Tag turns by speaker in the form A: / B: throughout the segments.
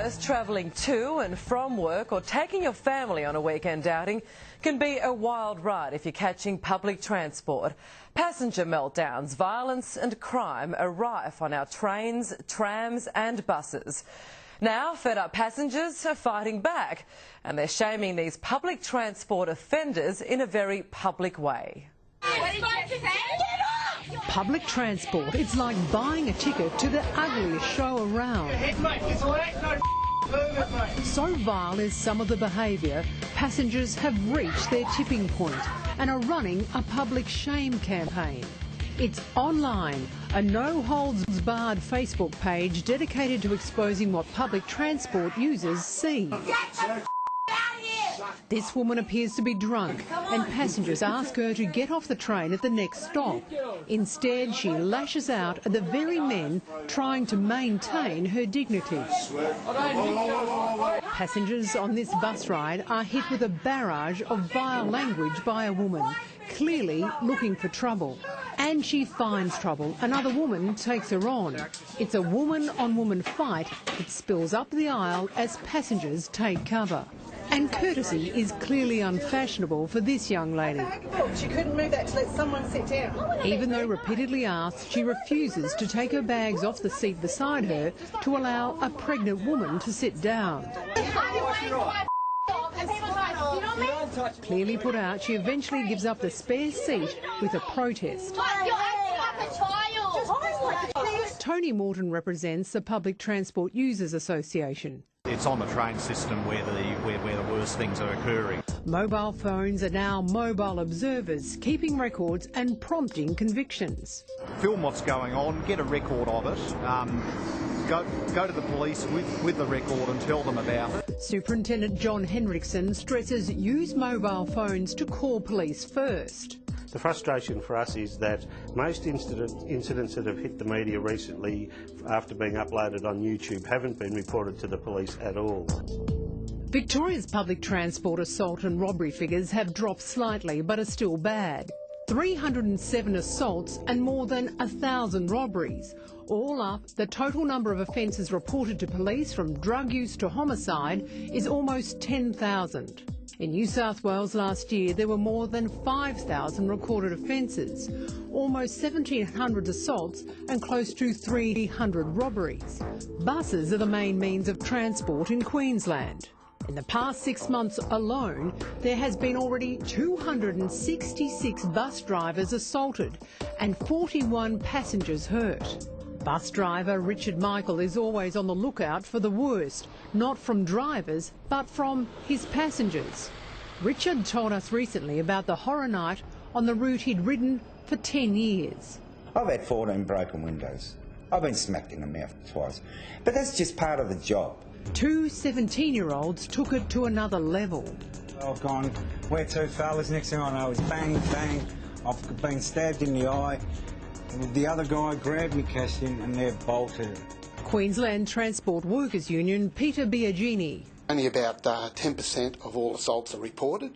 A: Listeners, travelling to and from work or taking your family on a weekend outing can be a wild ride if you're catching public transport. Passenger meltdowns, violence and crime are rife on our trains, trams and buses. Now, fed-up passengers are fighting back and they're shaming these public transport offenders in a very public way.
B: Public transport, it's like buying a ticket to the ugliest show around. So vile is some of the behaviour, passengers have reached their tipping point and are running a public shame campaign. It's online, a no-holds-barred Facebook page dedicated to exposing what public transport users see. This woman appears to be drunk and passengers ask her to get off the train at the next stop. Instead, she lashes out at the very men trying to maintain her dignity. Passengers on this bus ride are hit with a barrage of vile language by a woman, clearly looking for trouble. And she finds trouble. Another woman takes her on. It's a woman-on-woman fight that spills up the aisle as passengers take cover. And courtesy is clearly unfashionable for this young lady.
C: She couldn't move that to let someone sit down.
B: Even though repeatedly asked, she refuses to take her bags off the seat beside her to allow a pregnant woman to sit down. Clearly put out, she eventually gives up the spare seat with a protest. Tony Morton represents the Public Transport Users Association.
D: It's on the train system where the worst things are occurring.
B: Mobile phones are now mobile observers, keeping records and prompting convictions.
D: Film what's going on, get a record of it, go to the police with the record and tell them about it.
B: Superintendent John Henrickson stresses use mobile phones to call police first.
E: The frustration for us is that most incidents that have hit the media recently after being uploaded on YouTube haven't been reported to the police at all.
B: Victoria's public transport assault and robbery figures have dropped slightly but are still bad. 307 assaults and more than 1,000 robberies. All up, the total number of offences reported to police from drug use to homicide is almost 10,000. In New South Wales last year, there were more than 5,000 recorded offences, almost 1,700 assaults and close to 300 robberies. Buses are the main means of transport in Queensland. In the past 6 months alone, there has been already 266 bus drivers assaulted and 41 passengers hurt. Bus driver Richard Michael is always on the lookout for the worst, not from drivers, but from his passengers. Richard told us recently about the horror night on the route he'd ridden for 10 years.
F: I've had 14 broken windows. I've been smacked in the mouth twice. But that's just part of the job.
B: Two 17-year-olds took it to another level.
G: I've gone, where to, fellas? Next thing I know is bang, bang. I've been stabbed in the eye. The other guy grabbed me, Cassin, and they've bolted.
B: Queensland Transport Workers Union, Peter Biagini.
H: Only about 10% of all assaults are reported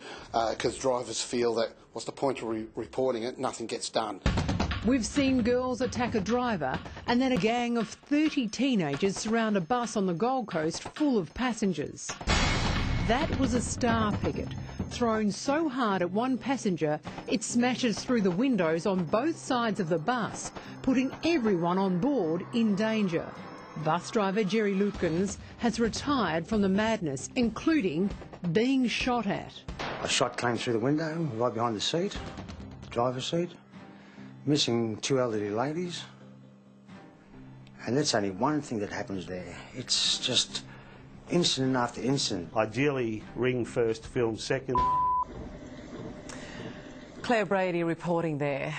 H: because drivers feel that what's the point of reporting it, nothing gets done.
B: We've seen girls attack a driver and then a gang of 30 teenagers surround a bus on the Gold Coast full of passengers. That was a star picket, thrown so hard at one passenger it smashes through the windows on both sides of the bus, putting everyone on board in danger. Bus driver Jerry Lutkins has retired from the madness, including being shot at.
I: A shot came through the window, right behind the seat, driver's seat, missing 2 elderly ladies. And that's only one thing that happens there. It's just incident after incident.
E: Ideally, ring first, film second.
A: Claire Brady reporting there.